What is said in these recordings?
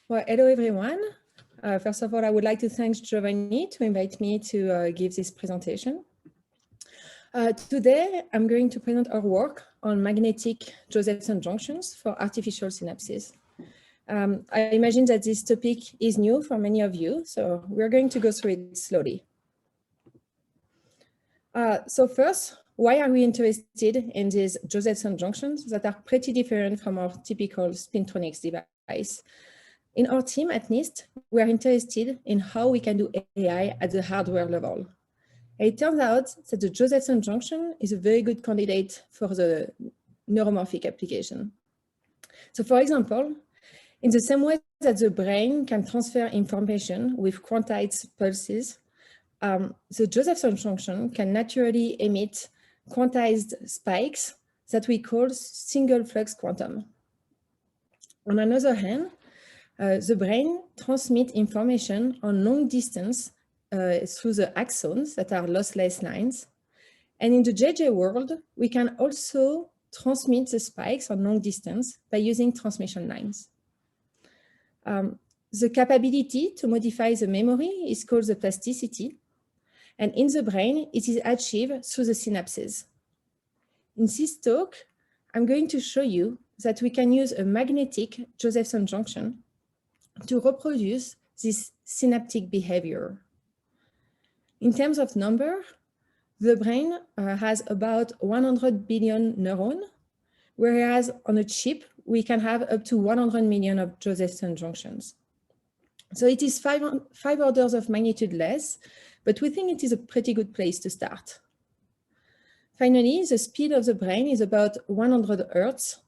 Well, hello, everyone. First of all, I would like to thank Giovanni to invite me to give this presentation. Today, I'm going to present our work on magnetic Josephson junctions for artificial synapses. I imagine that this topic is new for many of you, so we're going to go through it slowly. So first, why are we interested in these Josephson junctions that are pretty different from our typical spintronics device? In our team at NIST, we are interested in how we can do AI at the hardware level. It turns out that the Josephson junction is a very good candidate for the neuromorphic application. So for example, in the same way that the brain can transfer information with quantized pulses, the Josephson junction can naturally emit quantized spikes that we call single flux quantum. On the other hand, the brain transmits information on long distance through the axons that are lossless lines. And in the JJ world, we can also transmit the spikes on long distance by using transmission lines. The capability to modify the memory is called the plasticity. And in the brain, it is achieved through the synapses. In this talk, I'm going to show you that we can use a magnetic Josephson junction to reproduce this synaptic behavior. In terms of number, the brain has about 100 billion neurons, whereas on a chip, we can have up to 100 million of Josephson junctions. So it is five orders of magnitude less, but we think it is a pretty good place to start. Finally, the speed of the brain is about 100 Hertz,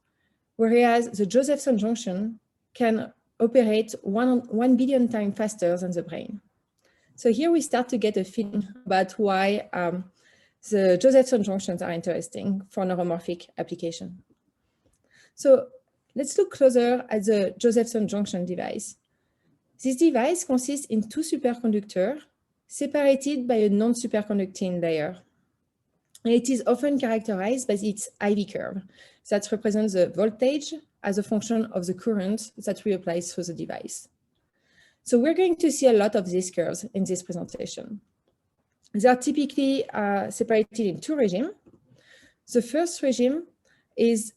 whereas the Josephson junction can operate 1 billion times faster than the brain. So here we start to get a feeling about why the Josephson junctions are interesting for neuromorphic application. So let's look closer at the Josephson junction device. This device consists in two superconductors separated by a non-superconducting layer. And it is often characterized by its IV curve that represents the voltage as a function of the current that we apply through the device. So we're going to see a lot of these curves in this presentation. They are typically separated in two regimes. The first regime is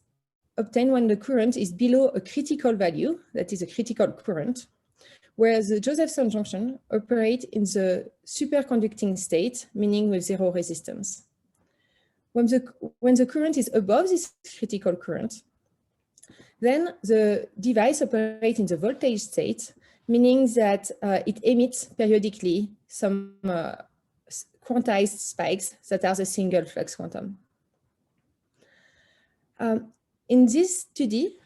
obtained when the current is below a critical value, that is a critical current, where the Josephson junction operates in the superconducting state, meaning with zero resistance. When the current is above this critical current, then the device operates in the voltage state, meaning that it emits periodically some quantized spikes that are the single flux quantum. In this study,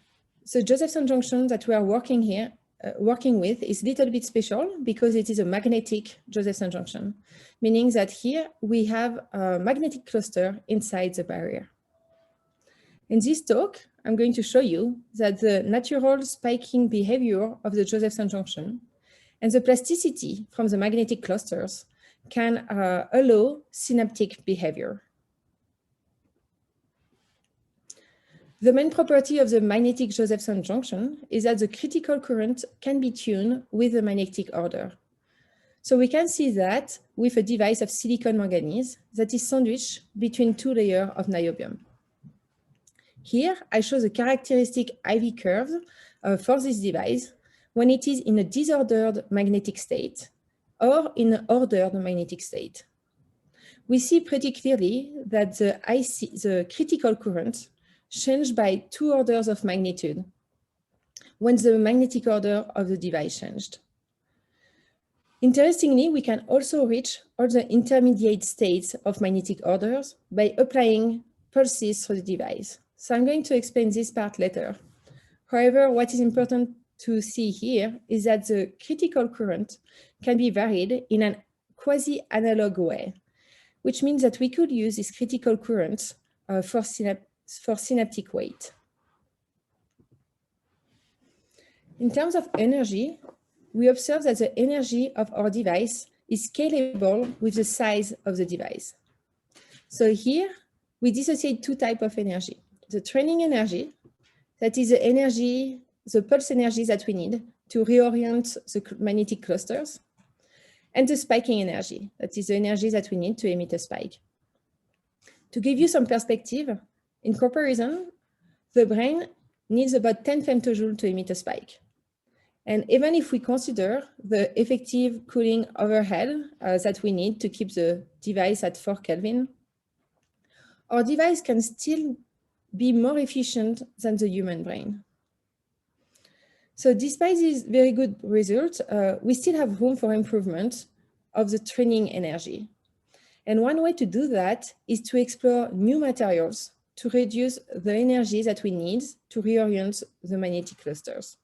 the Josephson junction that we are working with is a little bit special because it is a magnetic Josephson junction, meaning that here we have a magnetic cluster inside the barrier. In this talk, I'm going to show you that the natural spiking behavior of the Josephson junction and the plasticity from the magnetic clusters can allow synaptic behavior. The main property of the magnetic Josephson junction is that the critical current can be tuned with the magnetic order. So we can see that with a device of silicon manganese that is sandwiched between two layers of niobium. Here, I show the characteristic IV curves for this device when it is in a disordered magnetic state or in an ordered magnetic state. We see pretty clearly that the critical current changed by 2 orders of magnitude when the magnetic order of the device changed. Interestingly, we can also reach all the intermediate states of magnetic orders by applying pulses through the device. So I'm going to explain this part later. However, what is important to see here is that the critical current can be varied in a quasi-analog way, which means that we could use this critical current for synaptic weight. In terms of energy, we observe that the energy of our device is scalable with the size of the device. So here, we dissociate two types of energy. The training energy, that is the energy, the pulse energy that we need to reorient the magnetic clusters, and the spiking energy, that is the energy that we need to emit a spike. To give you some perspective, in comparison, the brain needs about 10 femtojoules to emit a spike. And even if we consider the effective cooling overhead that we need to keep the device at 4 Kelvin, our device can still be more efficient than the human brain. So despite these very good results, we still have room for improvement of the training energy. And one way to do that is to explore new materials to reduce the energy that we need to reorient the magnetic clusters.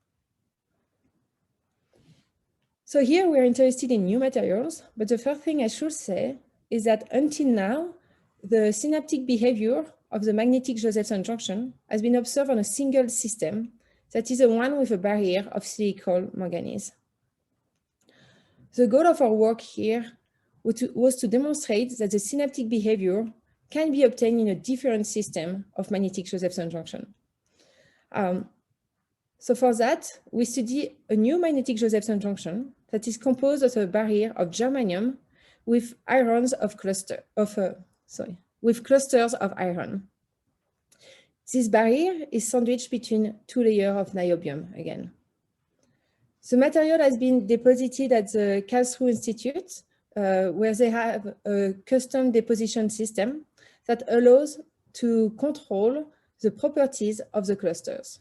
So here we're interested in new materials, but the first thing I should say is that until now, the synaptic behavior of the magnetic Josephson junction has been observed on a single system, that is the one with a barrier of silicon manganese. The goal of our work here was to demonstrate that the synaptic behavior can be obtained in a different system of magnetic Josephson junction. So for that, we study a new magnetic Josephson junction that is composed of a barrier of germanium with with clusters of iron. This barrier is sandwiched between 2 layers of niobium again. The material has been deposited at the Karlsruhe Institute, where they have a custom deposition system that allows to control the properties of the clusters.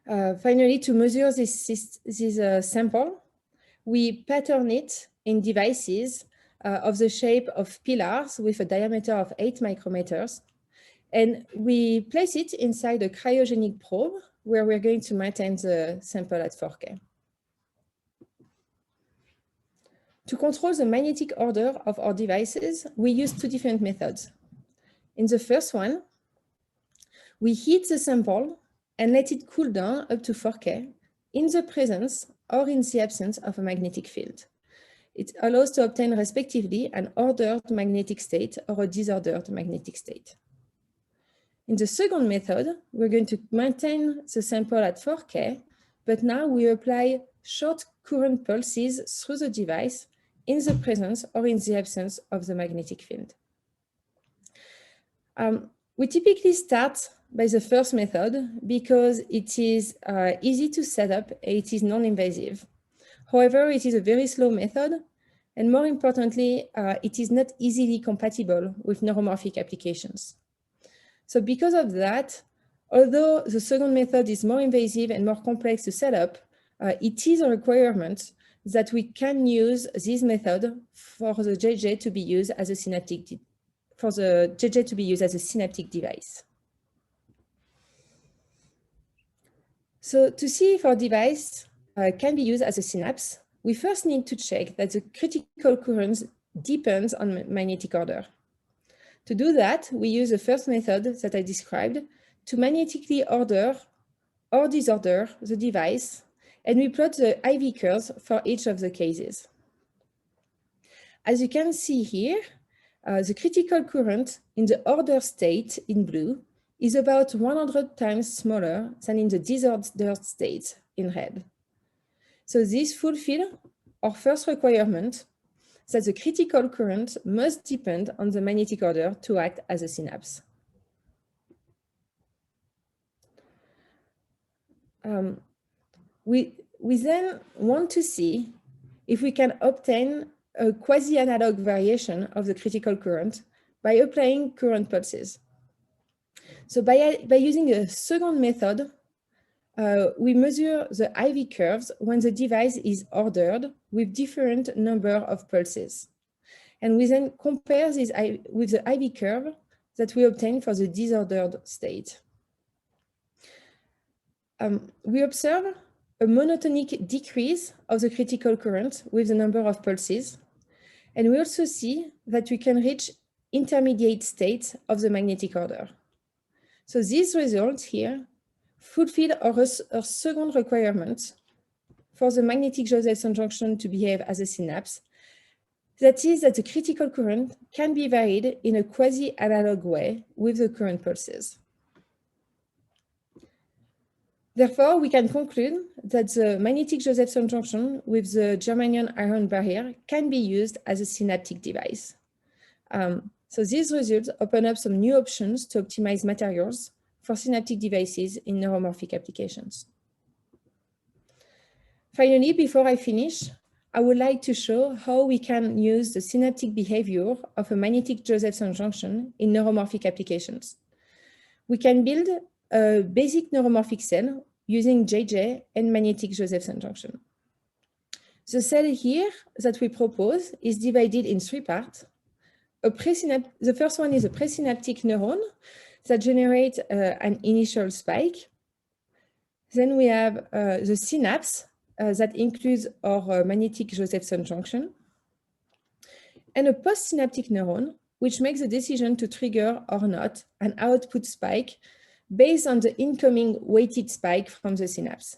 Finally, to measure this sample, we pattern it in devices of the shape of pillars with a diameter of 8 micrometers. And we place it inside a cryogenic probe where we're going to maintain the sample at 4K. To control the magnetic order of our devices, we use 2 different methods. In the first one, we heat the sample and let it cool down up to 4K in the presence or in the absence of a magnetic field. It allows to obtain respectively an ordered magnetic state or a disordered magnetic state. In the second method, we're going to maintain the sample at 4K, but now we apply short current pulses through the device in the presence or in the absence of the magnetic field. We typically start by the first method because it is easy to set up, it is non-invasive. However, it is a very slow method, and more importantly, it is not easily compatible with neuromorphic applications. So because of that, although the second method is more invasive and more complex to set up, it is a requirement that we can use this method for the JJ to be used as a synaptic device. So to see if our device can be used as a synapse, we first need to check that the critical current depends on magnetic order. To do that, we use the first method that I described to magnetically order or disorder the device, and we plot the IV curves for each of the cases. As you can see here, the critical current in the order state in blue is about 100 times smaller than in the disordered state in red. So this fulfills our first requirement that the critical current must depend on the magnetic order to act as a synapse. We then want to see if we can obtain a quasi-analog variation of the critical current by applying current pulses. So by using a second method, we measure the IV curves when the device is ordered with different number of pulses. And we then compare this with the IV curve that we obtain for the disordered state. We observe a monotonic decrease of the critical current with the number of pulses. And we also see that we can reach intermediate states of the magnetic order. So these results here fulfill our second requirement for the magnetic Josephson junction to behave as a synapse. That is that the critical current can be varied in a quasi-analog way with the current pulses. Therefore, we can conclude that the magnetic Josephson junction with the germanium-iron barrier can be used as a synaptic device. So these results open up some new options to optimize materials for synaptic devices in neuromorphic applications. Finally, before I finish, I would like to show how we can use the synaptic behavior of a magnetic Josephson junction in neuromorphic applications. We can build a basic neuromorphic cell using JJ and magnetic Josephson junction. The cell here that we propose is divided in 3 parts. The first one is a presynaptic neuron that generates an initial spike. Then we have the synapse that includes our magnetic Josephson junction, and a postsynaptic neuron, which makes the decision to trigger or not an output spike based on the incoming weighted spike from the synapse.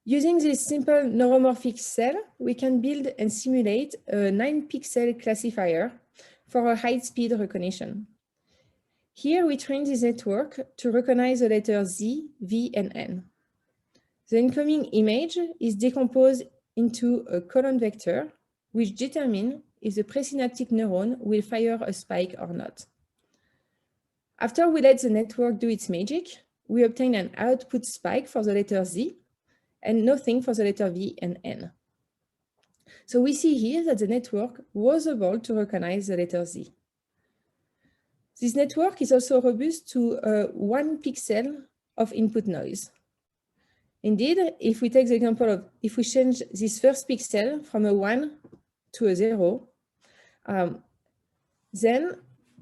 Using this simple neuromorphic cell, we can build and simulate a 9-pixel classifier for a high-speed recognition. Here, we train this network to recognize the letters Z, V, and N. The incoming image is decomposed into a column vector, which determines if the presynaptic neuron will fire a spike or not. After we let the network do its magic, we obtain an output spike for the letter Z and nothing for the letter V and N. So we see here that the network was able to recognize the letter Z. This network is also robust to 1 pixel of input noise. Indeed, if we take the example of, if we change this first pixel from a 1 to a 0, then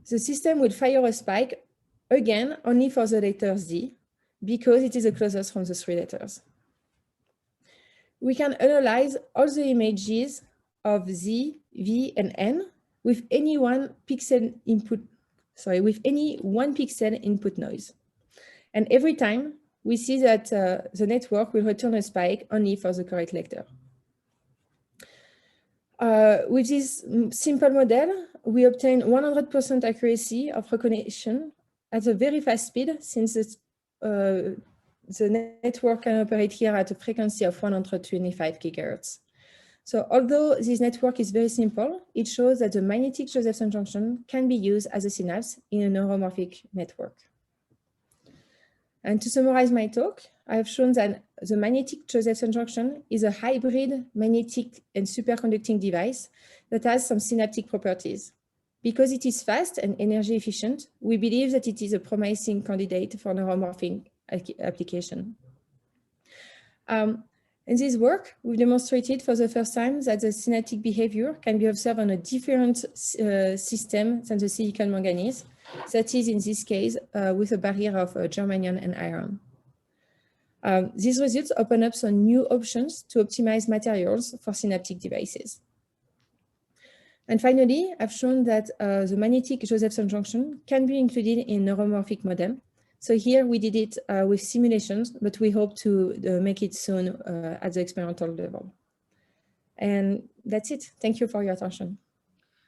the system will fire a spike again only for the letter Z, because it is the closest from the 3 letters. We can analyze all the images of Z, V, and N with any 1 pixel input noise. And every time we see that the network will return a spike only for the correct letter. With this simple model, we obtain 100% accuracy of recognition at a very fast speed, since the network can operate here at a frequency of 125 gigahertz. So although this network is very simple, it shows that the magnetic Josephson junction can be used as a synapse in a neuromorphic network. And to summarize my talk, I have shown that the magnetic Josephson junction is a hybrid magnetic and superconducting device that has some synaptic properties. Because it is fast and energy efficient, we believe that it is a promising candidate for neuromorphic application. In this work, we've demonstrated for the first time that the synaptic behavior can be observed on a different system than the silicon manganese, that is, in this case, with a barrier of germanium and iron. These results open up some new options to optimize materials for synaptic devices. And finally, I've shown that the magnetic Josephson junction can be included in a neuromorphic model. So here we did it with simulations, but we hope to make it soon at the experimental level. And that's it. Thank you for your attention.